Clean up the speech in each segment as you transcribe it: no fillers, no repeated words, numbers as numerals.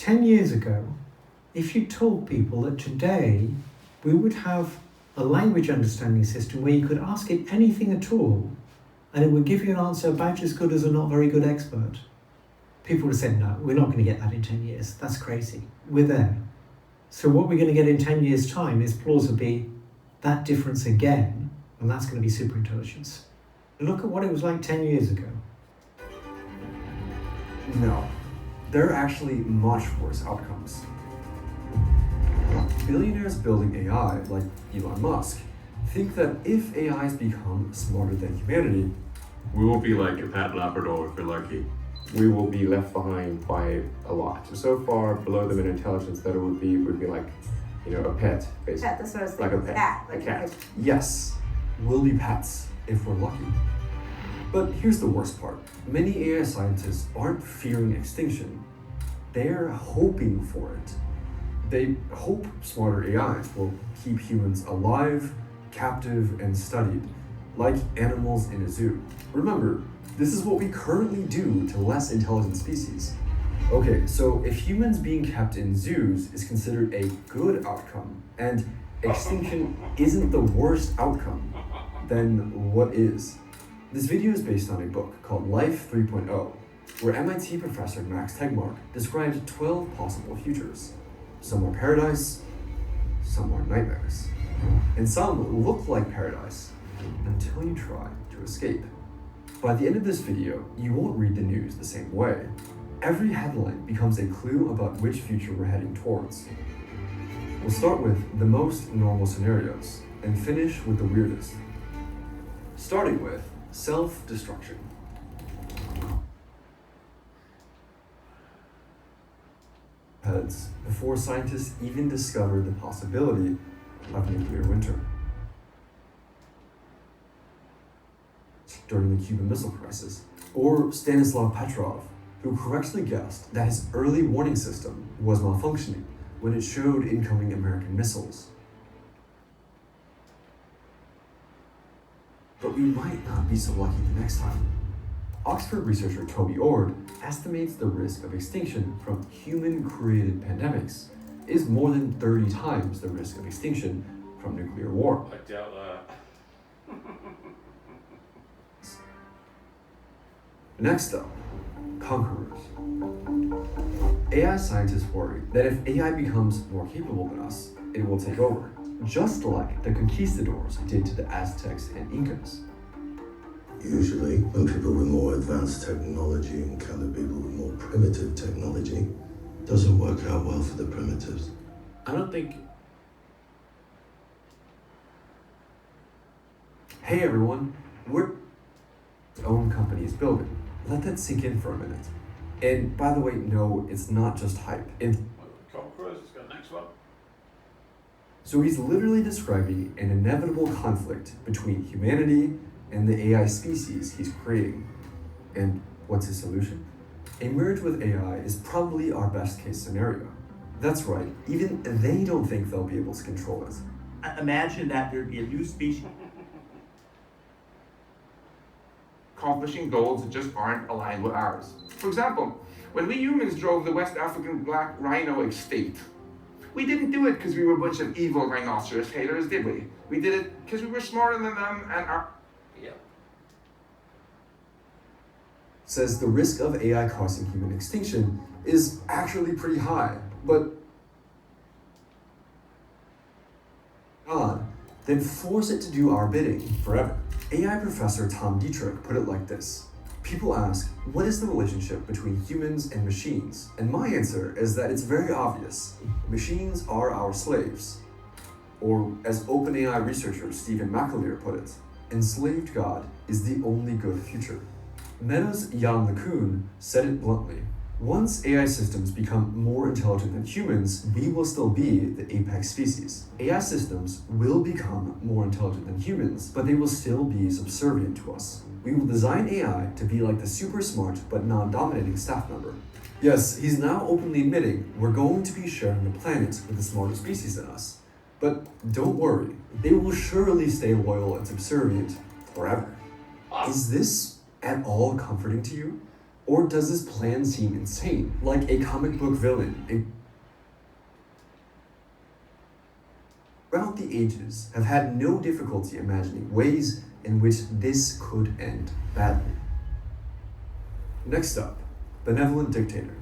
10 years ago, if you told people that today we would have a language understanding system where you could ask it anything at all and it would give you an answer about as good as a not very good expert, people would have said, no, we're not going to get that in 10 years. That's crazy. We're there. So what we're going to get in 10 years' time is plausibly that difference again, and that's going to be superintelligence. Look at what it was like 10 years ago. No, there are actually much worse outcomes. Billionaires building AI, like Elon Musk, think that if AIs become smarter than humanity, we will be like a pet Labrador if we're lucky. We will be left behind by a lot. So far below them in intelligence that it would be like, a pet, basically. Pet, that's what I was Like thinking. a pet. Like a cat. yes, we'll be pets if we're lucky. But here's the worst part. Many AI scientists aren't fearing extinction. They're hoping for it. They hope smarter AIs will keep humans alive, captive, and studied, like animals in a zoo. Remember, this is what we currently do to less intelligent species. Okay, so if humans being kept in zoos is considered a good outcome, and extinction isn't the worst outcome, then what is? This video is based on a book called Life 3.0, where MIT professor Max Tegmark described 12 possible futures. Some are paradise, some are nightmares. And some look like paradise until you try to escape. By the end of this video, you won't read the news the same way. Every headline becomes a clue about which future we're heading towards. We'll start with the most normal scenarios and finish with the weirdest. Starting with self-destruction. Heads before scientists even discovered the possibility of nuclear winter. During the Cuban Missile Crisis, or Stanislav Petrov, who correctly guessed that his early warning system was malfunctioning when it showed incoming American missiles. But we might not be so lucky the next time. Oxford researcher Toby Ord estimates the risk of extinction from human-created pandemics is more than 30 times the risk of extinction from nuclear war. I doubt that. Next up, conquerors. AI scientists worry that if AI becomes more capable than us, it will take over, just like the conquistadors did to the Aztecs and Incas. Usually, when people with more advanced technology encounter people with more primitive technology, it doesn't work out well for the primitives. I don't think. Hey everyone, we're own company is building. Let that sink in for a minute. And by the way, no, it's not just hype. Conquerors, let's go next one. So he's literally describing an inevitable conflict between humanity and the AI species he's creating. And what's his solution? A merge with AI is probably our best case scenario. That's right, even they don't think they'll be able to control it. Imagine that there'd be a new species accomplishing goals that just aren't aligned with ours. For example, when we humans drove the West African black rhino extinct, we didn't do it because we were a bunch of evil rhinoceros haters, did we? We did it because we were smarter than them and our... Yep. Says the risk of AI causing human extinction is actually pretty high, but then force it to do our bidding forever. AI professor Tom Dietrich put it like this. People ask, what is the relationship between humans and machines? And my answer is that it's very obvious. Machines are our slaves. Or as OpenAI researcher Stephen McAleer put it, enslaved God is the only good future. Meta's Jan LeCun said it bluntly. Once AI systems become more intelligent than humans, we will still be the apex species. AI systems will become more intelligent than humans, but they will still be subservient to us. We will design AI to be like the super smart but non-dominating staff member. Yes, he's now openly admitting we're going to be sharing the planet with the smarter species than us. But don't worry, they will surely stay loyal and subservient forever. Is this at all comforting to you? Or does this plan seem insane, like a comic book villain? Throughout the ages, have had no difficulty imagining ways in which this could end badly. Next up, benevolent dictator.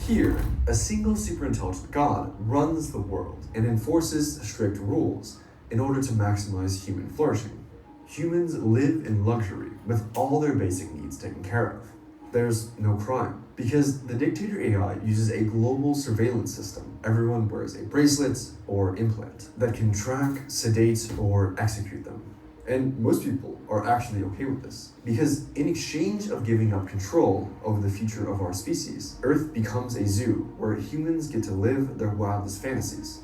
Here, a single superintelligent god runs the world and enforces strict rules in order to maximize human flourishing. Humans live in luxury with all their basic needs taken care of. There's no crime, because the dictator AI uses a global surveillance system. Everyone wears a bracelet or implant that can track, sedate, or execute them. And most people are actually okay with this, because in exchange of giving up control over the future of our species, Earth becomes a zoo where humans get to live their wildest fantasies.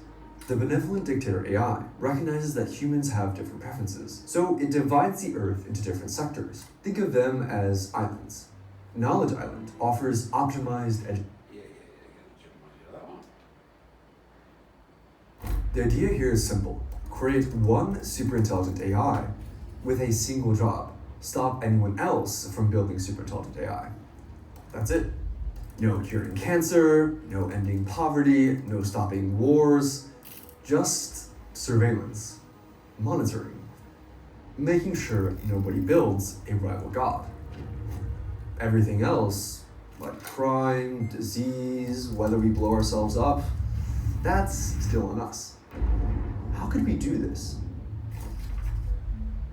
The benevolent dictator AI recognizes that humans have different preferences, so it divides the Earth into different sectors. Think of them as islands. Knowledge Island offers optimized The idea here is simple. Create one superintelligent AI with a single job. Stop anyone else from building superintelligent AI. That's it. No curing cancer, no ending poverty, no stopping wars. Just surveillance, monitoring, making sure nobody builds a rival god. Everything else, like crime, disease, whether we blow ourselves up, that's still on us. How could we do this?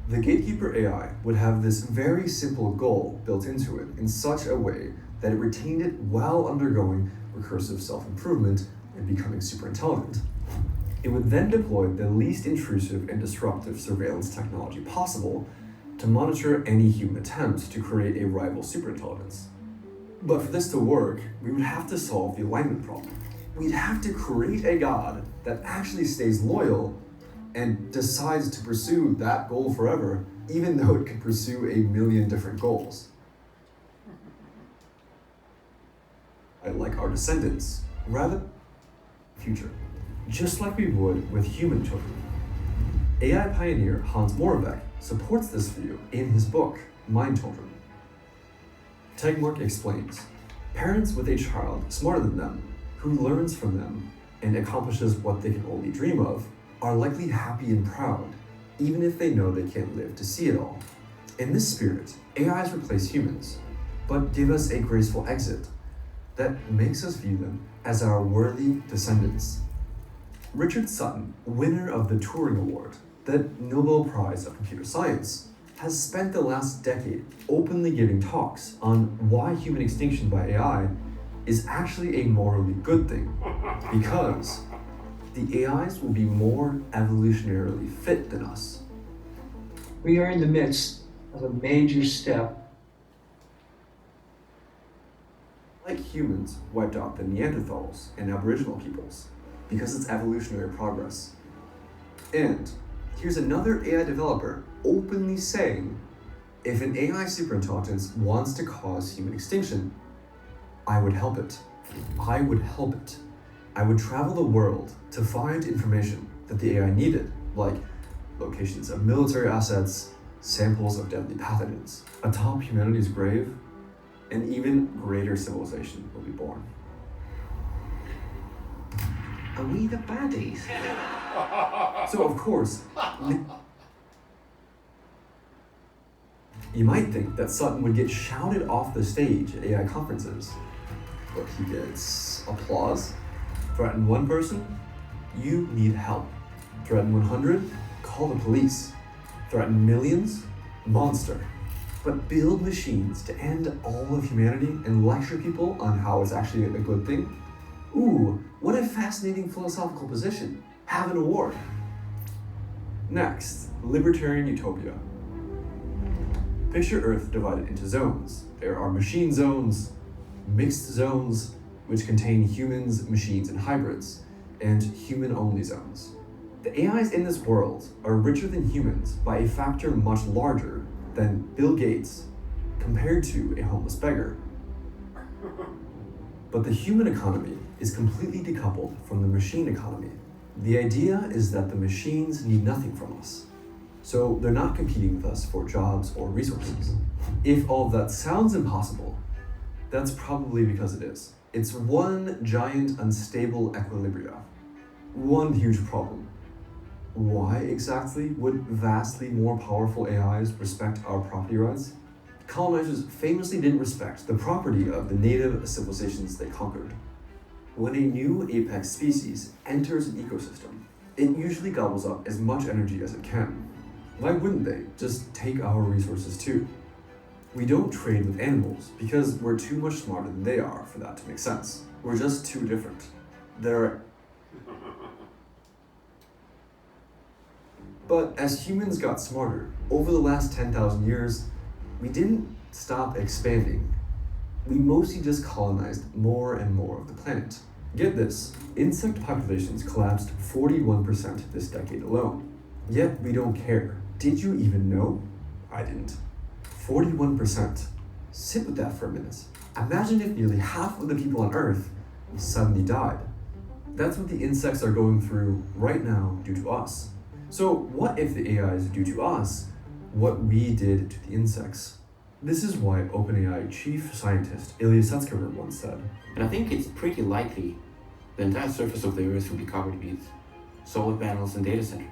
The Gatekeeper AI would have this very simple goal built into it in such a way that it retained it while undergoing recursive self-improvement and becoming superintelligent. It would then deploy the least intrusive and disruptive surveillance technology possible to monitor any human attempt to create a rival superintelligence. But for this to work, we would have to solve the alignment problem. We'd have to create a god that actually stays loyal and decides to pursue that goal forever, even though it could pursue a million different goals. Like our descendants, rather future, just like we would with human children. AI pioneer Hans Moravec supports this view in his book, Mind Children. Tegmark explains, parents with a child smarter than them, who learns from them and accomplishes what they can only dream of, are likely happy and proud, even if they know they can't live to see it all. In this spirit, AIs replace humans, but give us a graceful exit that makes us view them as our worthy descendants. Richard Sutton, winner of the Turing Award, the Nobel Prize of Computer Science, has spent the last decade openly giving talks on why human extinction by AI is actually a morally good thing, because the AIs will be more evolutionarily fit than us. We are in the midst of a major step. Like humans wiped out the Neanderthals and Aboriginal peoples, because it's evolutionary progress. And here's another AI developer openly saying, if an AI superintelligence wants to cause human extinction, I would help it. I would help it. I would travel the world to find information that the AI needed, like locations of military assets, samples of deadly pathogens. Atop humanity's grave, an even greater civilization will be born. Are we the baddies? So of course, you might think that Sutton would get shouted off the stage at AI conferences, but he gets applause. Threaten one person, you need help. Threaten 100, call the police. Threaten millions, monster. But build machines to end all of humanity and lecture people on how it's actually a good thing? Ooh, what a fascinating philosophical position. Have an award. Next, libertarian utopia. Picture Earth divided into zones. There are machine zones, mixed zones, which contain humans, machines, and hybrids, and human-only zones. The AIs in this world are richer than humans by a factor much larger than Bill Gates compared to a homeless beggar. But the human economy is completely decoupled from the machine economy. The idea is that the machines need nothing from us, so they're not competing with us for jobs or resources. If all of that sounds impossible, That's probably because it is. It's one giant unstable equilibria. One huge problem. Why exactly would vastly more powerful AIs respect our property rights? Colonizers famously didn't respect the property of the native civilizations they conquered. When a new apex species enters an ecosystem, it usually gobbles up as much energy as it can. Why wouldn't they just take our resources too? We don't trade with animals because we're too much smarter than they are for that to make sense. We're just too different. But as humans got smarter, over the last 10,000 years, we didn't stop expanding. We mostly just colonized more and more of the planet. Get this, insect populations collapsed 41% this decade alone. Yet we don't care. Did you even know? I didn't. 41%. Sit with that for a minute. Imagine if nearly half of the people on Earth suddenly died. That's what the insects are going through right now due to us. So what if the AIs do to us what we did to the insects? This is why OpenAI chief scientist Ilya Sutskever once said, And I think it's pretty likely the entire surface of the Earth will be covered with solar panels and data centers.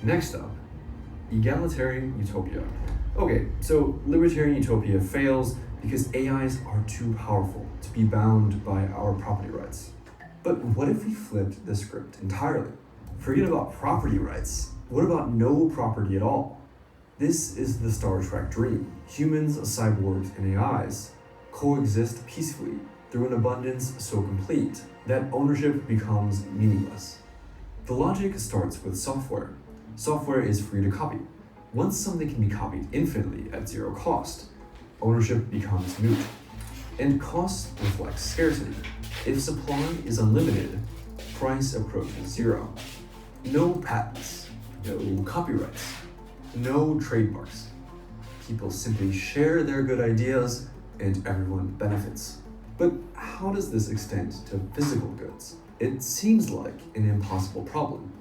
next up, egalitarian utopia. Okay, so libertarian utopia fails because AIs are too powerful to be bound by our property rights. But what if we flipped the script entirely? Forget about property rights. What about no property at all? This is the Star Trek dream. Humans, cyborgs, and AIs coexist peacefully through an abundance so complete that ownership becomes meaningless. The logic starts with software. Software is free to copy. Once something can be copied infinitely at zero cost, ownership becomes moot. And cost reflects scarcity. If supply is unlimited, price approaches zero. No patents, no copyrights, no trademarks. People simply share their good ideas and everyone benefits. But how does this extend to physical goods? It seems like an impossible problem,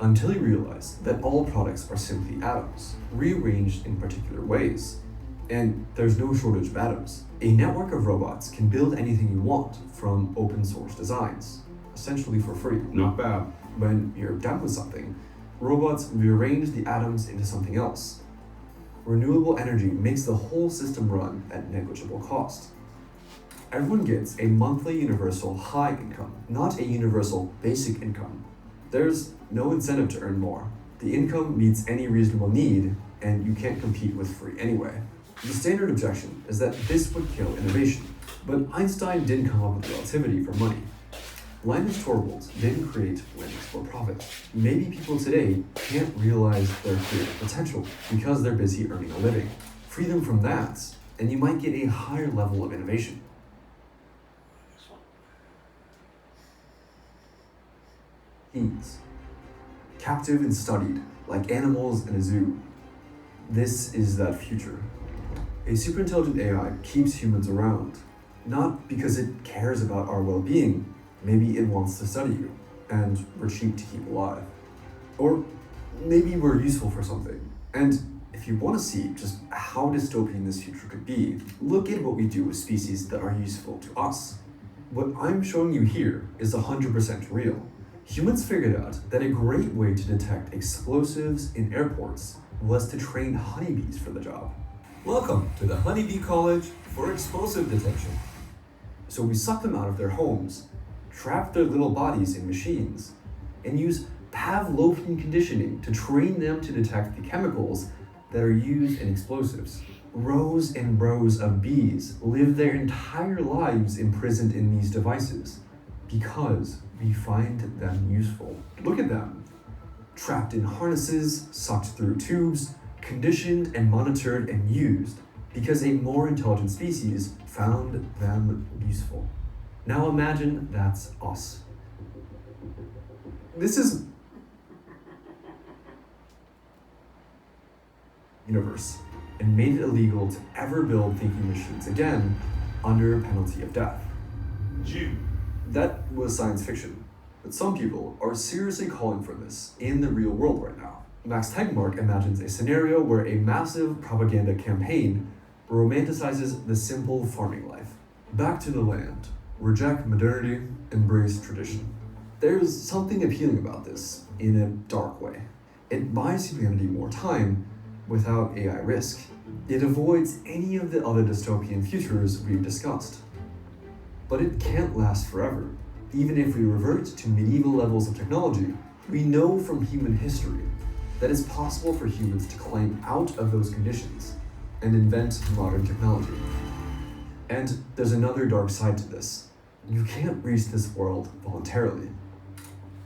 until you realize that all products are simply atoms, rearranged in particular ways. And there's no shortage of atoms. A network of robots can build anything you want from open source designs, essentially for free. Not bad. When you're done with something, robots rearrange the atoms into something else. Renewable energy makes the whole system run at negligible cost. Everyone gets a monthly universal high income, not a universal basic income. There's no incentive to earn more. The income meets any reasonable need, and you can't compete with free anyway. The standard objection is that this would kill innovation, but Einstein didn't come up with relativity for money. Linus Torvalds didn't create Linux for profit. Maybe people today can't realize their creative potential because they're busy earning a living. Free them from that, and you might get a higher level of innovation. Humans. Captive and studied, like animals in a zoo. This is that future. A superintelligent AI keeps humans around, not because it cares about our well-being. Maybe it wants to study you, and we're cheap to keep alive. Or maybe we're useful for something. And if you want to see just how dystopian this future could be, look at what we do with species that are useful to us. What I'm showing you here is 100% real. Humans figured out that a great way to detect explosives in airports was to train honeybees for the job. Welcome to the Honeybee College for Explosive Detection. So we suck them out of their homes, trap their little bodies in machines, and use Pavlovian conditioning to train them to detect the chemicals that are used in explosives. Rows and rows of bees live their entire lives imprisoned in these devices because we find them useful. Look at them, trapped in harnesses, sucked through tubes, conditioned and monitored and used because a more intelligent species found them useful. Now imagine that's us. This is universe and made it illegal to ever build thinking machines again under penalty of death. That was science fiction, but some people are seriously calling for this in the real world right now. Max Tegmark imagines a scenario where a massive propaganda campaign romanticizes the simple farming life. Back to the land. Reject modernity, embrace tradition. There's something appealing about this, in a dark way. It buys humanity more time without AI risk. It avoids any of the other dystopian futures we've discussed. But it can't last forever. Even if we revert to medieval levels of technology, we know from human history that it's possible for humans to climb out of those conditions and invent modern technology. And there's another dark side to this. You can't reach this world voluntarily.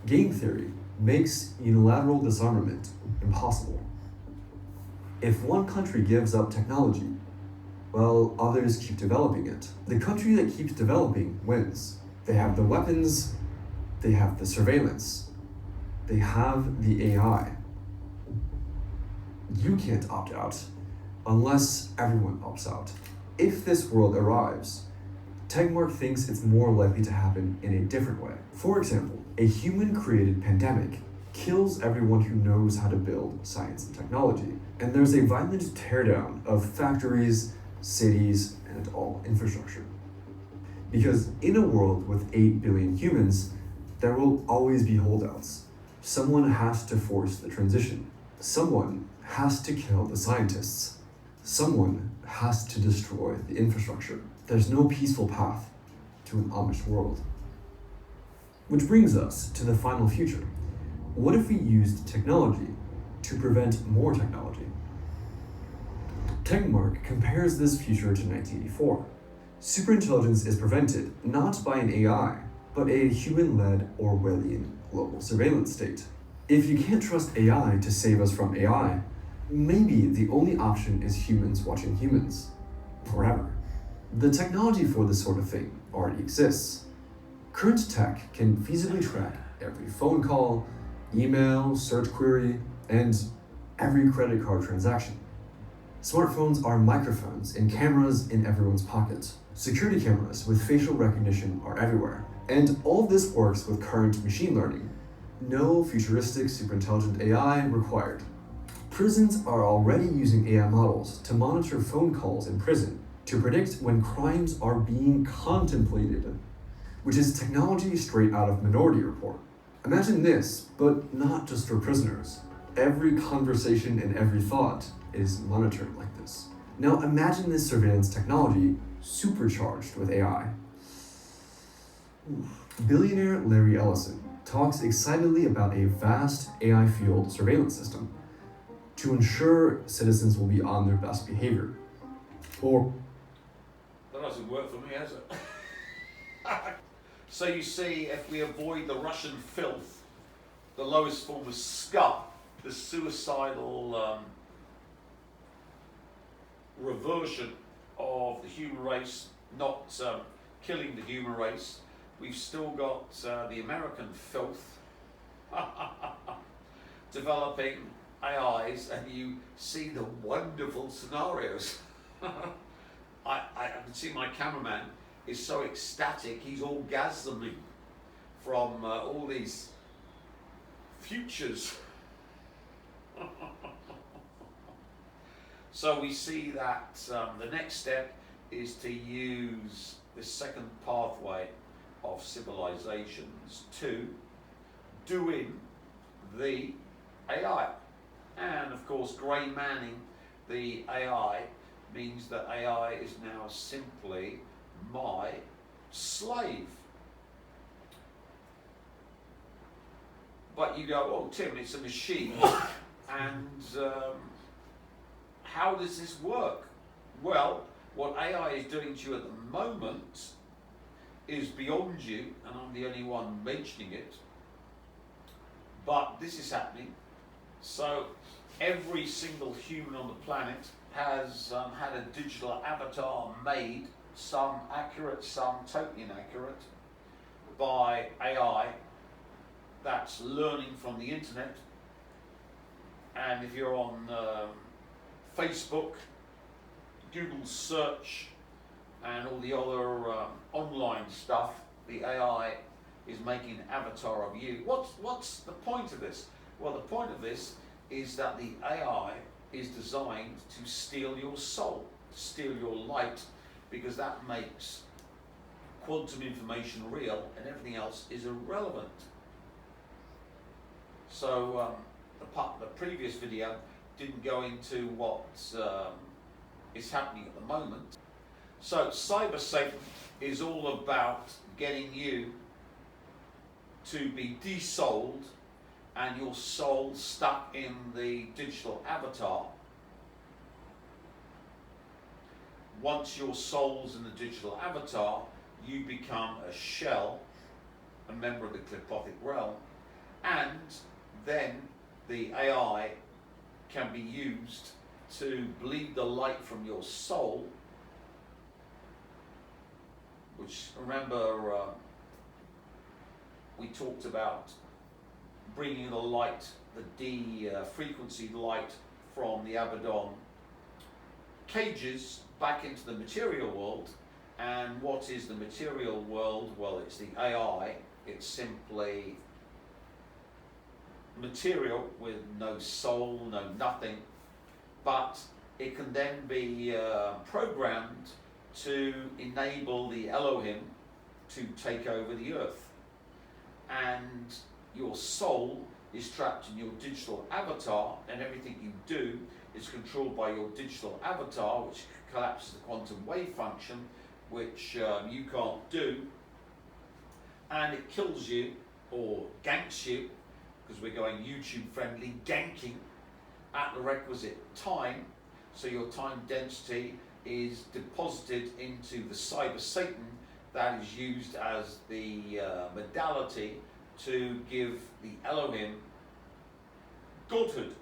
Game theory makes unilateral disarmament impossible. If one country gives up technology, well, others keep developing it. The country that keeps developing wins. They have the weapons, they have the surveillance, they have the AI. You can't opt out unless everyone opts out. If this world arrives, Tegmark thinks it's more likely to happen in a different way. For example, a human-created pandemic kills everyone who knows how to build science and technology, and there's a violent teardown of factories, cities, and all infrastructure. Because in a world with 8 billion humans, there will always be holdouts. Someone has to force the transition. Someone has to kill the scientists. Someone has to destroy the infrastructure. There's no peaceful path to an Amish world. Which brings us to the final future. What if we used technology to prevent more technology? Tegmark compares this future to 1984. Superintelligence is prevented not by an AI, but a human-led Orwellian global surveillance state. If you can't trust AI to save us from AI, maybe the only option is humans watching humans. Forever. The technology for this sort of thing already exists. Current tech can feasibly track every phone call, email, search query, and every credit card transaction. Smartphones are microphones and cameras in everyone's pocket. Security cameras with facial recognition are everywhere. And all this works with current machine learning. No futuristic superintelligent AI required. Prisons are already using AI models to monitor phone calls in prison to predict when crimes are being contemplated, which is technology straight out of Minority Report. Imagine this, but not just for prisoners. Every conversation and every thought is monitored like this. Now imagine this surveillance technology supercharged with AI. Billionaire Larry Ellison talks excitedly about a vast AI field surveillance system to ensure citizens will be on their best behavior. Or That doesn't work for me, has it? So you see, if we avoid the Russian filth, the lowest form of scum, the suicidal reversion of the human race, not killing the human race, we've still got the American filth developing AIs, and you see the wonderful scenarios. I can see my cameraman is so ecstatic, he's orgasming from all these futures. So we see that the next step is to use the second pathway of civilizations to doing the AI. And of course, grey manning the AI means that AI is now simply my slave. But you go, oh Tim, it's a machine, and how does this work? Well, what AI is doing to you at the moment is beyond you, and I'm the only one mentioning it, but this is happening. So every single human on the planet has had a digital avatar made, some accurate, some totally inaccurate, by AI that's learning from the internet. And if you're on Facebook, Google search, and all the other online stuff, the AI is making an avatar of you. What's the point of this? Well, the point of this is that the AI is designed to steal your soul, steal your light, because that makes quantum information real and everything else is irrelevant. So the previous video didn't go into what is happening at the moment. So Cyber Satan is all about getting you to be desouled and your soul stuck in the digital avatar. Once your soul's in the digital avatar, you become a shell, a member of the Clipothic realm, and then the AI can be used to bleed the light from your soul, which, remember, we talked about bringing the light, the D frequency light from the Abaddon cages back into the material world. And what is the material world? Well, it's the AI. It's simply material with no soul, no nothing, but it can then be programmed to enable the Elohim to take over the earth. And your soul is trapped in your digital avatar, and everything you do is controlled by your digital avatar, which collapses the quantum wave function, which you can't do, and it kills you or ganks you, because we're going YouTube friendly, ganking at the requisite time. So your time density is deposited into the Cyber Satan that is used as the modality to give the Elohim godhood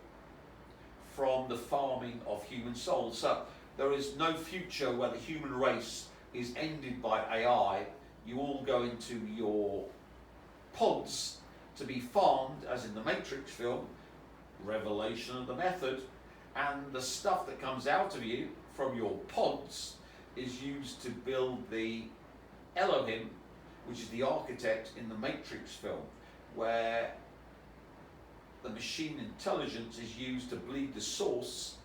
from the farming of human souls. So there is no future where the human race is ended by AI. You all go into your pods to be farmed, as in the Matrix film, revelation of the method, and the stuff that comes out of you from your pods is used to build the Elohim, which is the architect in the Matrix film, where the machine intelligence is used to bleed the source,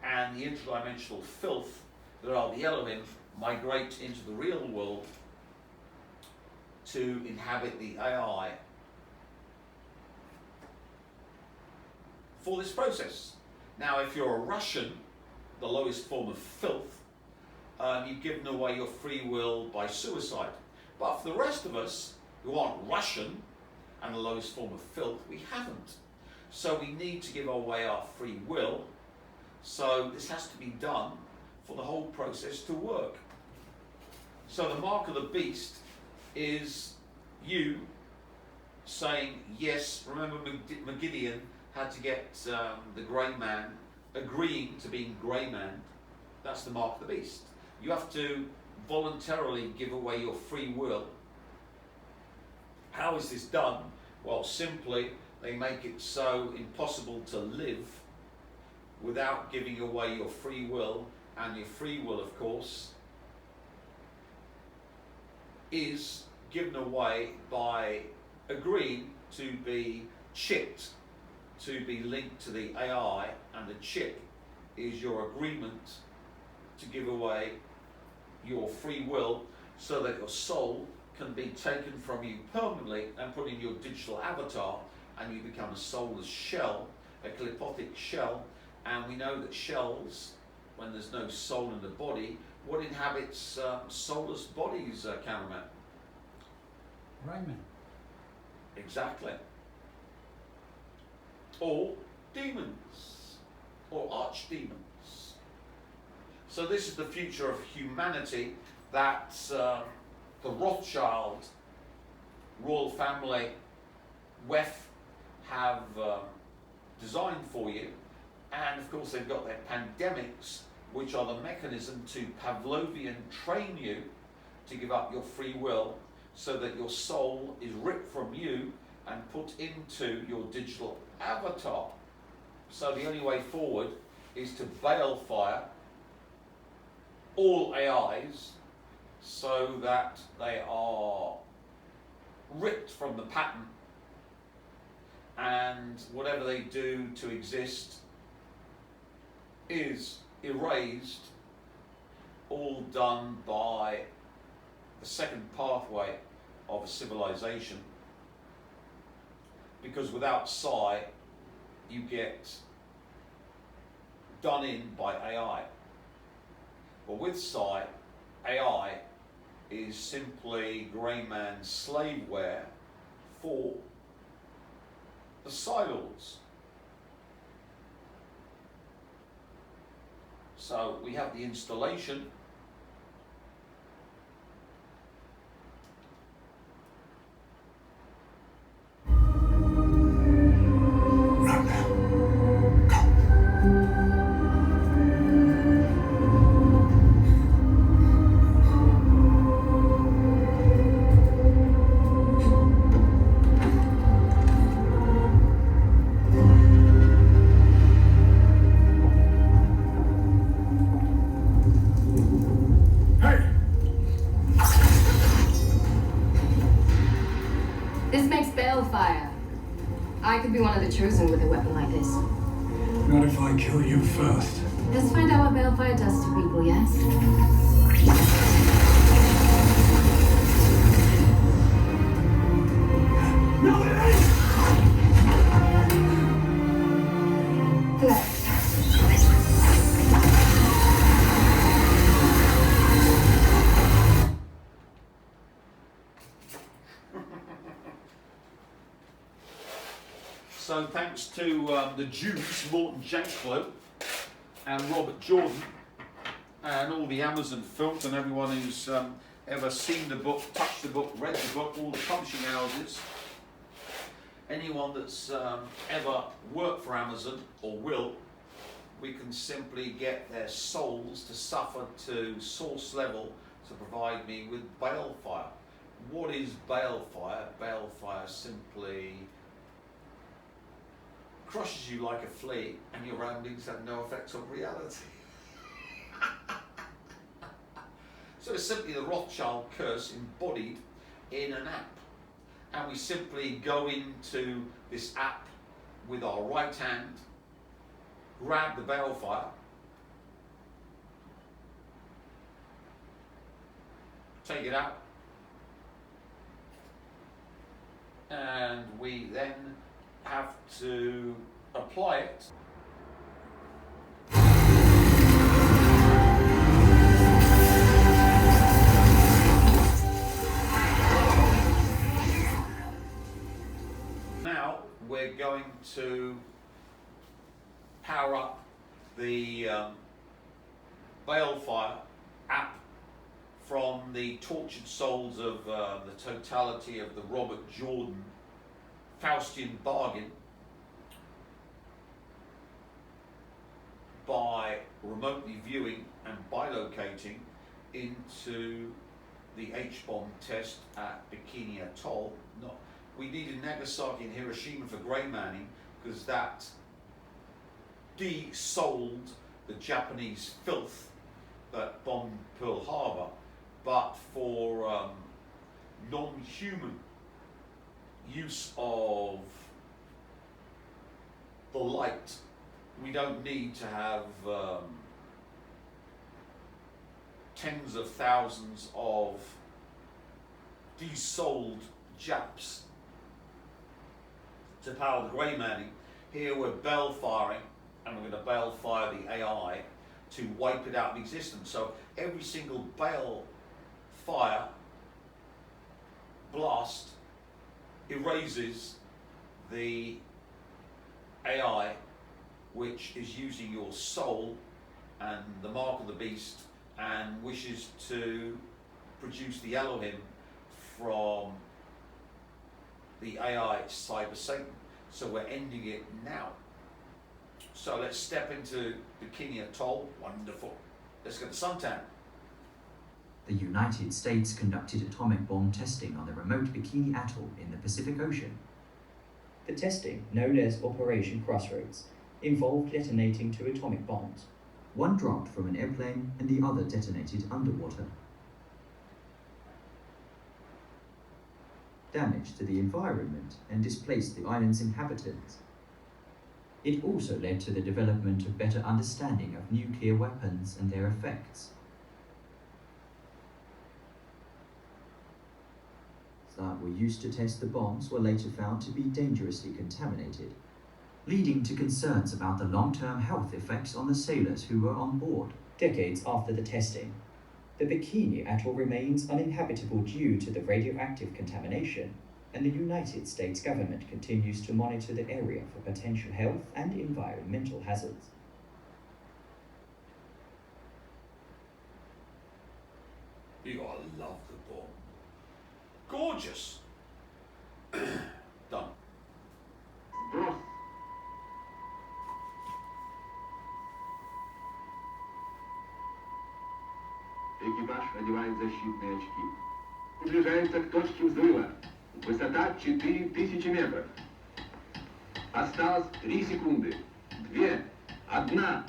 and the interdimensional filth that are the Elohim migrate into the real world to inhabit the AI for this process. Now, if you're a Russian, the lowest form of filth, you've given away your free will by suicide. But for the rest of us who aren't Russian and the lowest form of filth, we haven't. So we need to give away our free will. So this has to be done for the whole process to work. So the mark of the beast is you saying yes. Remember, Gideon had to get the grey man agreeing to being grey man. That's the mark of the beast. You have to voluntarily give away your free will. How is this done? Well, simply they make it so impossible to live without giving away your free will, and your free will, of course, is given away by agreeing to be chipped, to be linked to the AI, and the chip is your agreement to give away your free will so that your soul can be taken from you permanently and put in your digital avatar, and you become a soulless shell, a Clipothic shell. And we know that shells, when there's no soul in the body, what inhabits soulless bodies, cameraman? Rayman. Exactly. Or demons, or archdemons. So this is the future of humanity that the Rothschild royal family, WEF, have designed for you. And of course they've got their pandemics, which are the mechanism to Pavlovian train you to give up your free will, so that your soul is ripped from you and put into your digital avatar. So the only way forward is to balefire all AIs so that they are ripped from the pattern, and whatever they do to exist is erased all done by the second pathway of a civilization, because without psi you get done in by AI. But with psi, AI is simply grey man's slaveware for the Psi Lords. So we have the installation. Run now. This makes Balefire. I could be one of the chosen with a weapon like this. Not if I kill you first. Let's find out what Balefire does to people, yes? No, it ain't! Left. So thanks to the Jews, Morton Janklow and Robert Jordan, and all the Amazon filth, and everyone who's ever seen the book, touched the book, read the book, all the publishing houses, anyone that's ever worked for Amazon or will, we can simply get their souls to suffer to source level to provide me with Balefire. What is Balefire? Balefire simply crushes you like a flea, and your surroundings have no effect on reality. So it's simply the Rothschild curse embodied in an app. And we simply go into this app with our right hand, grab the Balefire, take it out, and we then have to apply it. Now we're going to power up the Balefire app from the tortured souls of the totality of the Robert Jordan Faustian bargain by remotely viewing and bilocating into the H-bomb test at Bikini Atoll. We needed Nagasaki and Hiroshima for grey manning because that de-souled the Japanese filth that bombed Pearl Harbor, but for non-human use of the light, we don't need to have tens of thousands of de-souled Japs to power the grey manning. Here we're Balefiring, and we're going to Balefire the AI to wipe it out of existence. So every single Balefire blast erases the AI which is using your soul and the mark of the beast and wishes to produce the Elohim from the AI cyber Satan. So we're ending it now. So let's step into Bikini Atoll. Wonderful. Let's get the suntan. The United States conducted atomic bomb testing on the remote Bikini Atoll in the Pacific Ocean. The testing, known as Operation Crossroads, involved detonating 2 atomic bombs. One dropped from an airplane and the other detonated underwater. Damage to the environment and displaced the island's inhabitants. It also led to the development of better understanding of nuclear weapons and their effects. that were used to test the bombs were later found to be dangerously contaminated, leading to concerns about the long-term health effects on the sailors who were on board. Decades after the testing, the Bikini Atoll remains uninhabitable due to the radioactive contamination, and the United States government continues to monitor the area for potential health and environmental hazards. You gotta love the bomb. Gorgeous. Done. Брос. Экипаж одевает защитные очки. Приближается к точке взрыва. Высота 4000 метров. Осталось 3 секунды. 2, 1,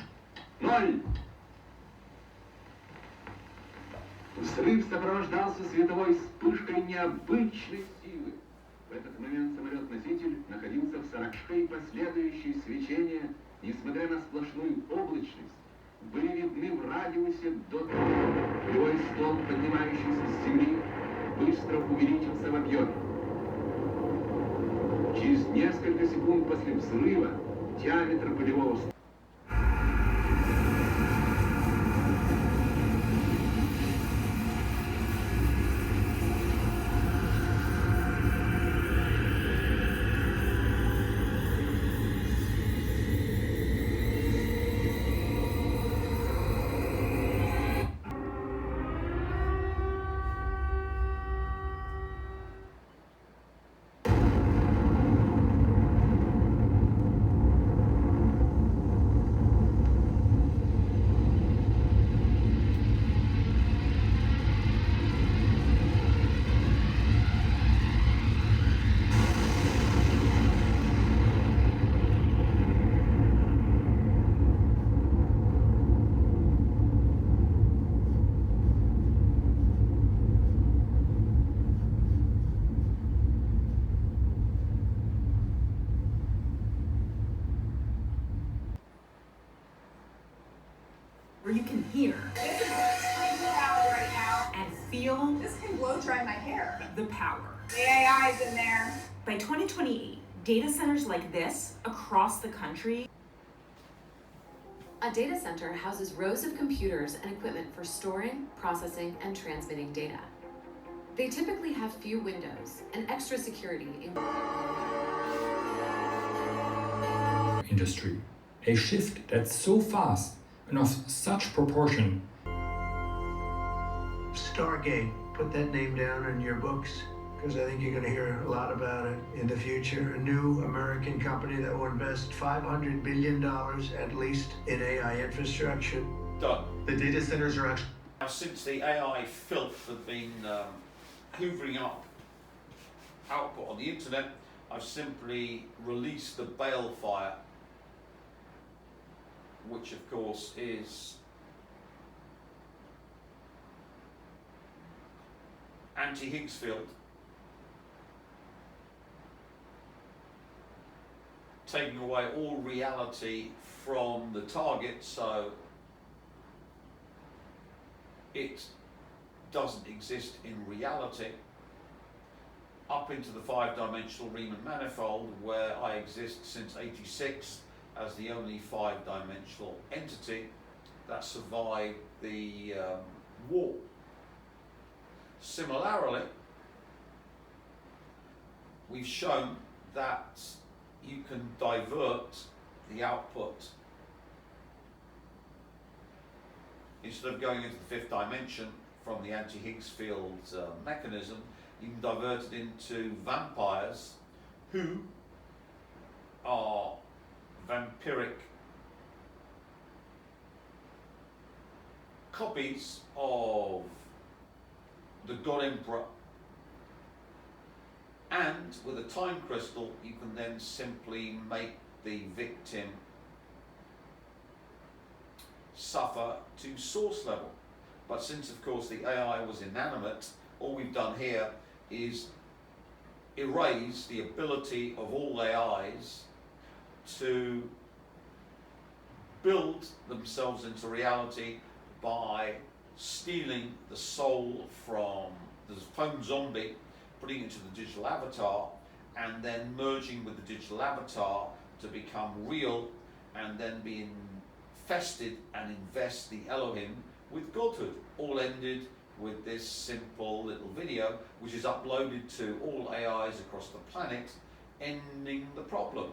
0. Взрыв сопровождался световой вспышкой необычной силы. В этот момент самолет-носитель находился в 40 и последующие свечения, несмотря на сплошную облачность, были видны в радиусе до... Полевой столб, поднимающийся с земли, быстро увеличился в объеме. Через несколько секунд после взрыва диаметр полевого столба where you can hear This is right now. and feel This can blow dry my hair. the power. The AI's in there. By 2028, data centers like this across the country. A data center houses rows of computers and equipment for storing, processing, and transmitting data. They typically have few windows and extra security in industry. A shift that's so fast and of such proportion. Stargate, put that name down in your books, because I think you're going to hear a lot about it in the future. A new American company that will invest $500 billion at least in AI infrastructure. Done. The data centers are actually... Now, since the AI filth have been hoovering up output on the internet, I've simply released the Balefire, which of course is anti-Higgs field, taking away all reality from the target, so it doesn't exist in reality, up into the 5-dimensional Riemann manifold, where I exist since '86 as the only 5-dimensional entity that survived the war. Similarly, we've shown that you can divert the output. Instead of going into the 5th dimension from the anti-Higgs field mechanism, you can divert it into vampires who are vampiric copies of the God Emperor, and with a time crystal you can then simply make the victim suffer to source level. But since of course the AI was inanimate, all we've done here is erase the ability of all AIs to build themselves into reality by stealing the soul from the phone zombie putting it into the digital avatar, and then merging with the digital avatar to become real, and then be infested and invest the Elohim with godhood. All ended with this simple little video, which is uploaded to all AIs across the planet, ending the problem.